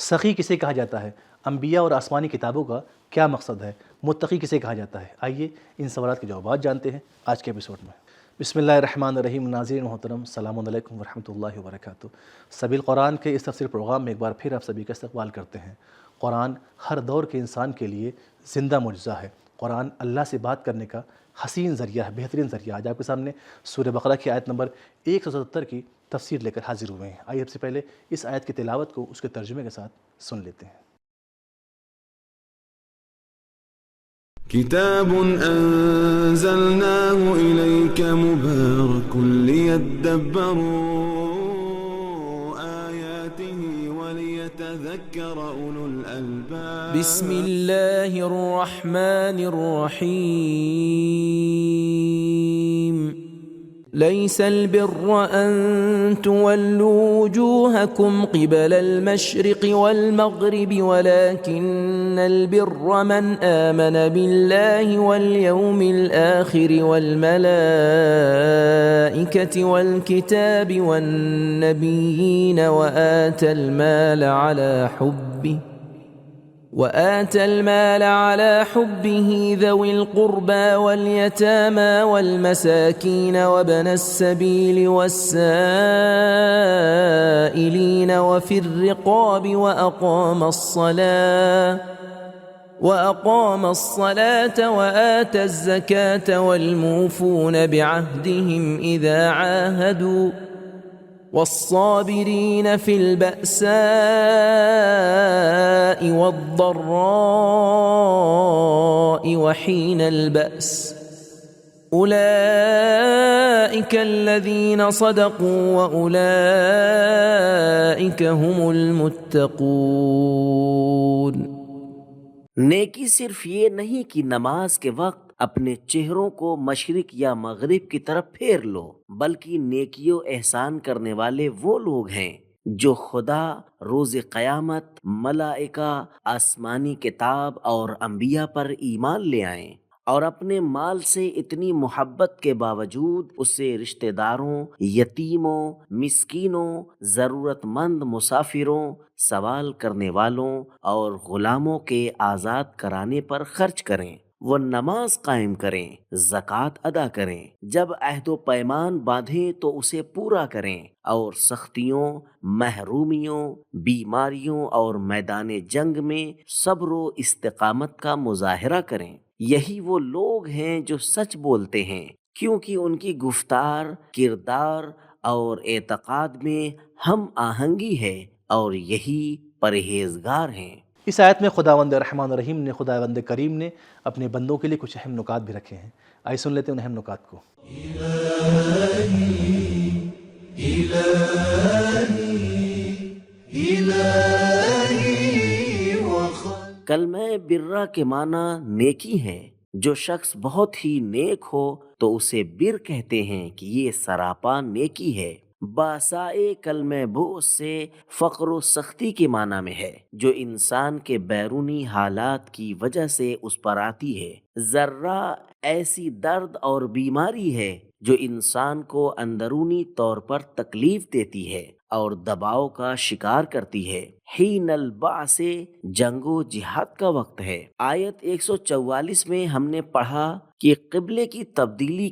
سخی کسے کہا جاتا ہے؟ انبیاء اور آسمانی کتابوں کا کیا مقصد ہے؟ متقی کسے کہا جاتا ہے؟ آئیے ان سوالات کے جوابات جانتے ہیں آج کے ایپیسوڈ میں۔ بسم اللہ الرحمن الرحیم۔ ناظرین محترم، السلام علیکم ورحمۃ اللہ وبرکاتہ۔ سبیل قرآن کے اس تفسیر پروگرام میں ایک بار پھر آپ سبھی کا استقبال کرتے ہیں۔ قرآن ہر دور کے انسان کے لیے زندہ معجزہ ہے۔ قرآن اللہ سے بات کرنے کا حسین ذریعہ ہے، بہترین ذریعہ۔ آج آپ کے سامنے سورہ بقرہ کی آیت نمبر 177 کی تفسیر لے کر حاضر ہوئے ہیں۔ آئیے سب سے پہلے اس آیت کی تلاوت کو اس کے ترجمے کے ساتھ سن لیتے ہیں۔ كتاب أنزلناه إليك مبارك ليدبروا آياته وليتذكر أولو الألباب بسم الله الرحمن الرحيم ليس البر أن تولوا وجوهكم قبل المشرق والمغرب ولكن البر من آمن بالله واليوم الآخر والملائكة والكتاب والنبيين وآتى المال على حبه ذوي القربى واليتامى والمساكين وابن السبيل والسائلين وفي الرقاب وأقام الصلاة وآتى الزكاة والموفون بعهدهم إذا عاهدوا والصابرين في البأساء والضراء وحين البأس أولئك الذين صدقوا وأولئك هم المتقون۔ نیکی صرف یہ نہیں کہ نماز کے وقت اپنے چہروں کو مشرق یا مغرب کی طرف پھیر لو، بلکہ نیکی و احسان کرنے والے وہ لوگ ہیں جو خدا، روز قیامت، ملائکہ، آسمانی کتاب اور انبیاء پر ایمان لے آئیں، اور اپنے مال سے اتنی محبت کے باوجود اسے رشتہ داروں، یتیموں، مسکینوں، ضرورت مند مسافروں، سوال کرنے والوں اور غلاموں کے آزاد کرانے پر خرچ کریں۔ وہ نماز قائم کریں، زکوٰۃ ادا کریں، جب عہد و پیمان باندھیں تو اسے پورا کریں، اور سختیوں، محرومیوں، بیماریوں اور میدان جنگ میں صبر و استقامت کا مظاہرہ کریں۔ یہی وہ لوگ ہیں جو سچ بولتے ہیں، کیونکہ ان کی گفتار، کردار اور اعتقاد میں ہم آہنگی ہے، اور یہی پرہیزگار ہیں۔ اس آیت میں خداوند رحمان الرحیم نے، خداوند کریم نے اپنے بندوں کے لیے کچھ اہم نکات بھی رکھے ہیں۔ آئیے سن لیتے ہیں ان اہم نکات کو۔ کلمہ برہ کے معنی نیکی ہے۔ جو شخص بہت ہی نیک ہو تو اسے بر کہتے ہیں کہ یہ سراپا نیکی ہے۔ باسائے کلمہ بؤس سے فقر و سختی کے معنی میں ہے، جو انسان کے بیرونی حالات کی وجہ سے اس پر آتی ہے۔ ذرہ ایسی درد اور بیماری ہے جو انسان کو اندرونی طور پر تکلیف دیتی ہے اور دباؤ کا شکار کرتی ہے۔ حین البعث جنگ و جہاد کا وقت ہے۔ آیت 144 میں ہم نے پڑھا کہ قبلے کی تبدیلی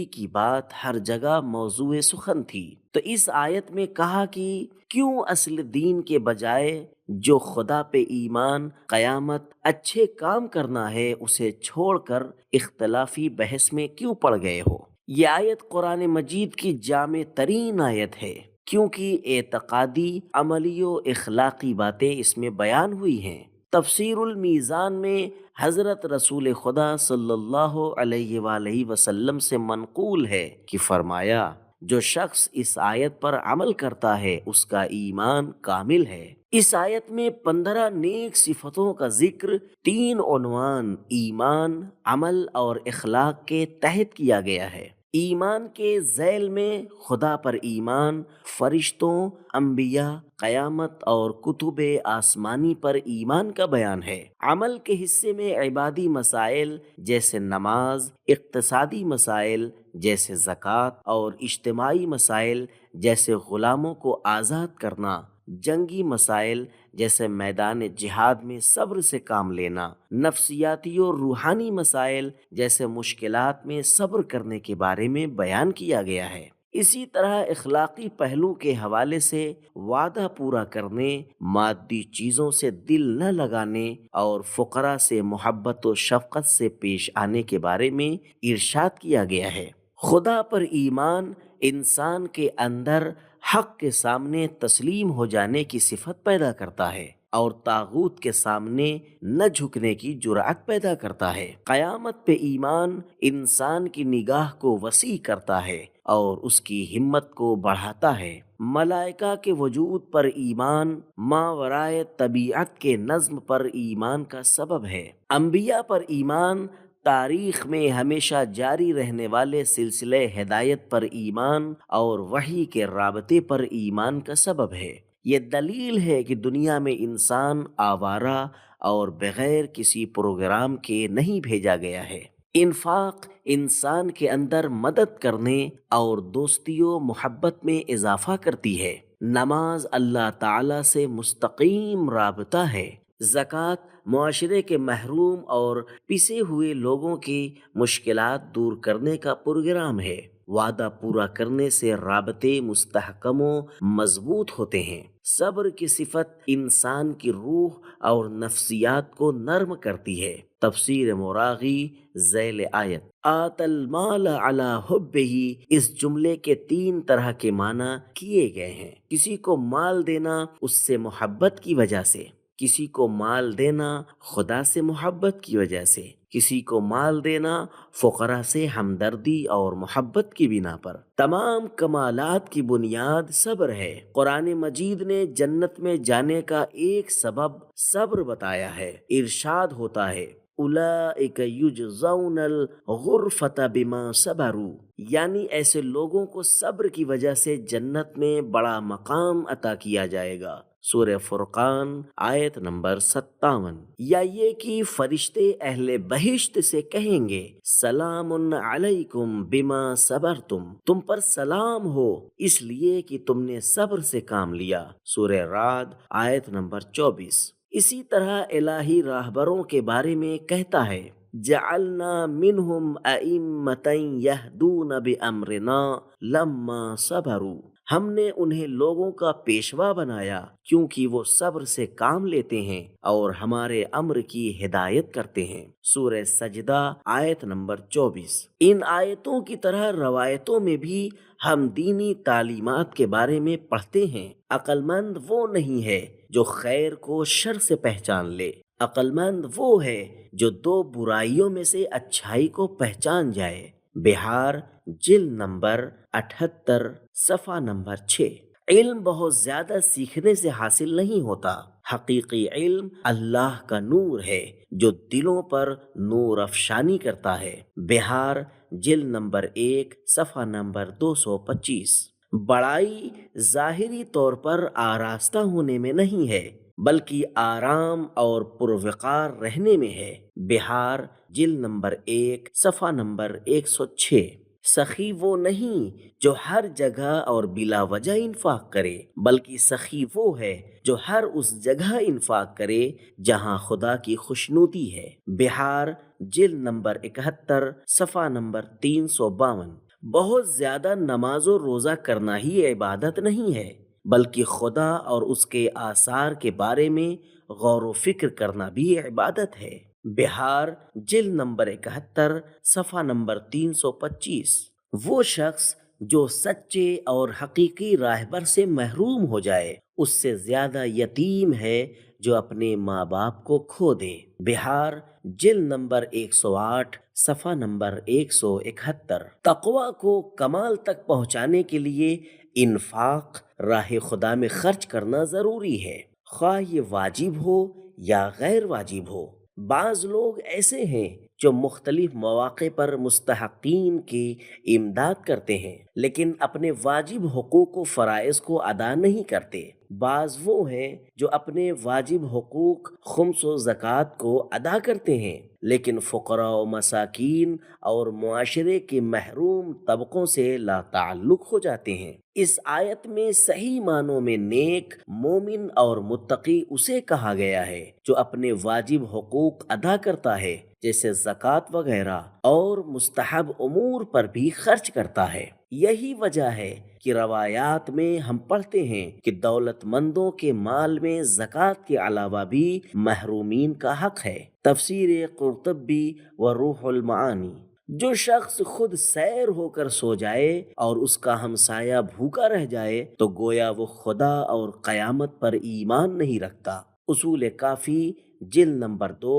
کی بات ہر جگہ موضوع سخن تھی، تو اس آیت میں کہا کہ کیوں اصل دین کے بجائے جو خدا پہ ایمان، قیامت، اچھے کام کرنا ہے اسے چھوڑ کر اختلافی بحث میں کیوں پڑ گئے ہو۔ یہ آیت قرآن مجید کی جامع ترین آیت ہے، کیونکہ اعتقادی، عملی و اخلاقی باتیں اس میں بیان ہوئی ہیں۔ تفسیر المیزان میں حضرت رسول خدا صلی اللہ علیہ وآلہ وسلم سے منقول ہے کہ فرمایا، جو شخص اس آیت پر عمل کرتا ہے اس کا ایمان کامل ہے۔ اس آیت میں 15 نیک صفتوں کا ذکر 3 عنوان ایمان، عمل اور اخلاق کے تحت کیا گیا ہے۔ ایمان کے ذیل میں خدا پر ایمان، فرشتوں، انبیاء، قیامت اور کتب آسمانی پر ایمان کا بیان ہے۔ عمل کے حصے میں عبادی مسائل جیسے نماز، اقتصادی مسائل جیسے زکوٰۃ اور اجتماعی مسائل جیسے غلاموں کو آزاد کرنا جنگی مسائل جیسے میدان جہاد میں صبر سے کام لینا، نفسیاتی اور روحانی مسائل جیسے مشکلات میں صبر کرنے کے بارے میں بیان کیا گیا ہے۔ اسی طرح اخلاقی پہلو کے حوالے سے وعدہ پورا کرنے، مادی چیزوں سے دل نہ لگانے اور فقراء سے محبت و شفقت سے پیش آنے کے بارے میں ارشاد کیا گیا ہے۔ خدا پر ایمان انسان کے اندر حق کے سامنے تسلیم ہو جانے کی صفت پیدا کرتا ہے اور طاغوت کے سامنے نہ جھکنے کی جرأت پیدا کرتا ہے۔ قیامت پہ ایمان انسان کی نگاہ کو وسیع کرتا ہے اور اس کی ہمت کو بڑھاتا ہے۔ ملائکہ کے وجود پر ایمان ماورائے طبیعت کے نظم پر ایمان کا سبب ہے۔ انبیاء پر ایمان تاریخ میں ہمیشہ جاری رہنے والے سلسلے ہدایت پر ایمان اور وحی کے رابطے پر ایمان کا سبب ہے۔ یہ دلیل ہے کہ دنیا میں انسان آوارہ اور بغیر کسی پروگرام کے نہیں بھیجا گیا ہے۔ انفاق انسان کے اندر مدد کرنے اور دوستی و محبت میں اضافہ کرتی ہے۔ نماز اللہ تعالی سے مستقیم رابطہ ہے۔ زکوٰۃ معاشرے کے محروم اور پسے ہوئے لوگوں کی مشکلات دور کرنے کا پروگرام ہے۔ وعدہ پورا کرنے سے رابطے مستحکم و مضبوط ہوتے ہیں۔ صبر کی صفت انسان کی روح اور نفسیات کو نرم کرتی ہے۔ تفسیر مراغی ذیل آیت آت المال علی حبہ، اس جملے کے 3 طرح کے معنی کیے گئے ہیں۔ کسی کو مال دینا اس سے محبت کی وجہ سے، کسی کو مال دینا خدا سے محبت کی وجہ سے، کسی کو مال دینا فقراء سے ہمدردی اور محبت کی بنا پر۔ تمام کمالات کی بنیاد صبر ہے۔ قرآن مجید نے جنت میں جانے کا ایک سبب صبر بتایا ہے۔ ارشاد ہوتا ہے اولئک یجزون الغرفۃ بما صبروا، یعنی ایسے لوگوں کو صبر کی وجہ سے جنت میں بڑا مقام عطا کیا جائے گا۔ سورہ فرقان آیت نمبر 57۔ یا یہ کہ فرشتے اہل بہشت سے کہیں گے سلام علیکم بما صبرتم، تم پر سلام ہو اس لیے کہ تم نے صبر سے کام لیا۔ سورہ رعد آیت نمبر 24۔ اسی طرح الہی راہبروں کے بارے میں کہتا ہے جعلنا منہم ائمۃ یہدون بامرنا لما صبروا، ہم نے انہیں لوگوں کا پیشوا بنایا کیونکہ وہ صبر سے کام لیتے ہیں اور ہمارے امر کی ہدایت کرتے ہیں۔ سورہ سجدہ آیت نمبر 24۔ ان آیتوں کی طرح روایتوں میں بھی ہم دینی تعلیمات کے بارے میں پڑھتے ہیں۔ عقل مند وہ نہیں ہے جو خیر کو شر سے پہچان لے، عقل مند وہ ہے جو 2 برائیوں میں سے اچھائی کو پہچان جائے۔ بہار جلد نمبر 78 صفحہ نمبر 6۔ علم بہت زیادہ سیکھنے سے حاصل نہیں ہوتا، حقیقی علم اللہ کا نور ہے جو دلوں پر نور افشانی کرتا ہے۔ بہار جلد نمبر 1 صفحہ نمبر 225۔ بڑائی ظاہری طور پر آراستہ ہونے میں نہیں ہے بلکہ آرام اور پروقار رہنے میں ہے۔ بہار جلد نمبر 1 صفحہ نمبر 106۔ سخی وہ نہیں جو ہر جگہ اور بلا وجہ انفاق کرے بلکہ سخی وہ ہے جو ہر اس جگہ انفاق کرے جہاں خدا کی خوشنودی ہے۔ بہار جلد نمبر 71 صفحہ نمبر 352۔ بہت زیادہ نماز و روزہ کرنا ہی عبادت نہیں ہے بلکہ خدا اور اس کے آثار کے بارے میں غور و فکر کرنا بھی عبادت ہے۔ بہار جلد نمبر 71 صفحہ نمبر 325۔ وہ شخص جو سچے اور حقیقی راہبر سے محروم ہو جائے اس سے زیادہ یتیم ہے جو اپنے ماں باپ کو کھو دے۔ بہار جلد نمبر 108 صفحہ نمبر 171۔ تقوی کو کمال تک پہنچانے کے لیے انفاق راہ خدا میں خرچ کرنا ضروری ہے، خواہ یہ واجب ہو یا غیر واجب ہو۔ بعض لوگ ایسے ہیں جو مختلف مواقع پر مستحقین کی امداد کرتے ہیں لیکن اپنے واجب حقوق و فرائض کو ادا نہیں کرتے۔ بعض وہ ہیں جو اپنے واجب حقوق خمس و زکوٰۃ کو ادا کرتے ہیں لیکن فقراء و مساکین اور معاشرے کے محروم طبقوں سے لا تعلق ہو جاتے ہیں۔ اس آیت میں صحیح معنوں میں نیک، مومن اور متقی اسے کہا گیا ہے جو اپنے واجب حقوق ادا کرتا ہے جیسے زکوٰۃ وغیرہ اور مستحب امور پر بھی خرچ کرتا ہے۔ یہی وجہ ہے کہ روایات میں ہم پڑھتے ہیں کہ دولت مندوں کے مال میں زکوٰۃ کے علاوہ بھی محرومین کا حق ہے۔ تفسیر قرطبی و روح المعانی۔ جو شخص خود سیر ہو کر سو جائے اور اس کا ہمسایہ بھوکا رہ جائے تو گویا وہ خدا اور قیامت پر ایمان نہیں رکھتا۔ اصول کافی جلد نمبر 2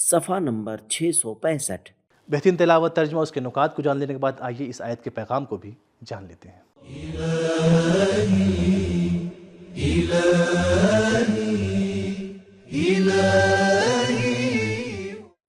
صفحہ نمبر 665۔ بہترین تلاوت، ترجمہ، اس کے نکات کو جان لینے کے بعد آئیے اس آیت کے پیغام کو بھی جان لیتے ہیں۔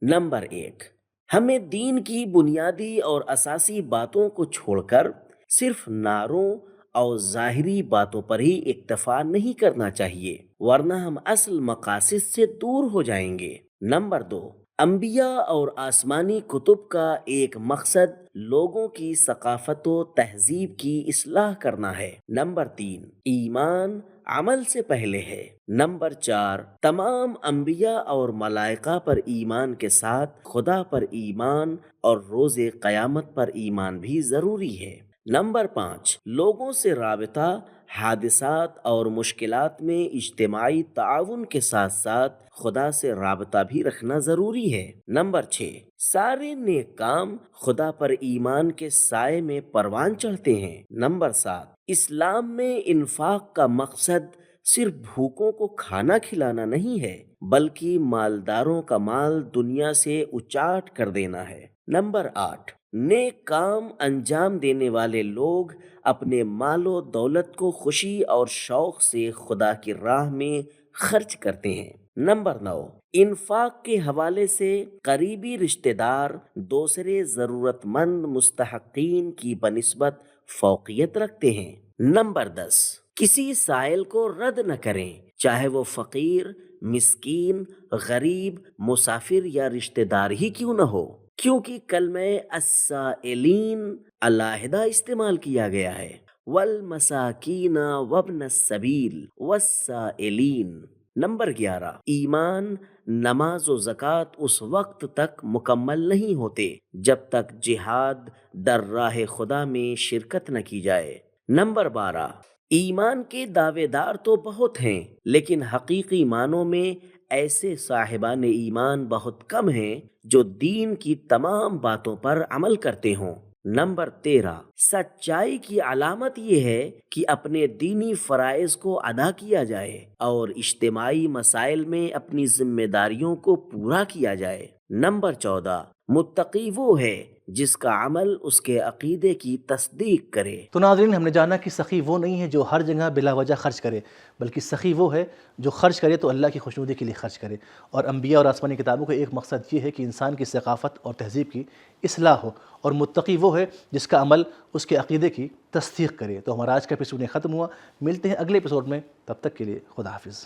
نمبر 1، ہمیں دین کی بنیادی اور اساسی باتوں کو چھوڑ کر صرف نعروں اور ظاہری باتوں پر ہی اکتفا نہیں کرنا چاہیے ورنہ ہم اصل مقاصد سے دور ہو جائیں گے۔ نمبر 2، انبیاء اور آسمانی کتب کا ایک مقصد لوگوں کی ثقافت و تہذیب کی اصلاح کرنا ہے۔ نمبر 3، ایمان عمل سے پہلے ہے۔ نمبر 4، تمام انبیاء اور ملائکہ پر ایمان کے ساتھ خدا پر ایمان اور روز قیامت پر ایمان بھی ضروری ہے۔ نمبر 5، لوگوں سے رابطہ حادثات اور مشکلات میں اجتماعی تعاون کے ساتھ ساتھ خدا سے رابطہ بھی رکھنا ضروری ہے۔ نمبر 6، سارے نیک کام خدا پر ایمان کے سائے میں پروان چڑھتے ہیں۔ نمبر 7، اسلام میں انفاق کا مقصد صرف بھوکوں کو کھانا کھلانا نہیں ہے بلکہ مالداروں کا مال دنیا سے اچاٹ کر دینا ہے۔ نمبر 8، نیک کام انجام دینے والے لوگ اپنے مال و دولت کو خوشی اور شوق سے خدا کی راہ میں خرچ کرتے ہیں۔ نمبر 9، انفاق کے حوالے سے قریبی رشتہ دار دوسرے ضرورت مند مستحقین کی بنسبت فوقیت رکھتے ہیں۔ نمبر 10، کسی سائل کو رد نہ کریں چاہے وہ فقیر، مسکین، غریب، مسافر یا رشتہ دار ہی کیوں نہ ہو، کیونکہ کلمہ السائلین علیحدہ استعمال کیا گیا ہے، والمساکین وابن السبیل والسائلین۔ نمبر 11، ایمان، نماز و زکوٰۃ اس وقت تک مکمل نہیں ہوتے جب تک جہاد در راہ خدا میں شرکت نہ کی جائے۔ نمبر 12، ایمان کے دعوے دار تو بہت ہیں لیکن حقیقی معنوں میں ایسے صاحبان ایمان بہت کم ہیں جو دین کی تمام باتوں پر عمل کرتے ہوں۔ نمبر 13، سچائی کی علامت یہ ہے کہ اپنے دینی فرائض کو ادا کیا جائے اور اجتماعی مسائل میں اپنی ذمہ داریوں کو پورا کیا جائے۔ نمبر 14، متقی وہ ہے جس کا عمل اس کے عقیدے کی تصدیق کرے۔ تو ناظرین، ہم نے جانا کہ سخی وہ نہیں ہے جو ہر جگہ بلا وجہ خرچ کرے، بلکہ سخی وہ ہے جو خرچ کرے تو اللہ کی خوشنودی کے لیے خرچ کرے۔ اور انبیاء اور آسمانی کتابوں کا ایک مقصد یہ ہے کہ انسان کی ثقافت اور تہذیب کی اصلاح ہو، اور متقی وہ ہے جس کا عمل اس کے عقیدے کی تصدیق کرے۔ تو ہمارا آج کا ایپیسوڈ ختم ہوا، ملتے ہیں اگلے ایپیسوڈ میں، تب تک کے لیے خدا حافظ۔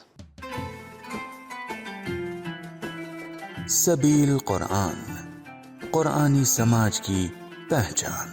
سبیل قرآن، قرآنی سماج کی پہچان۔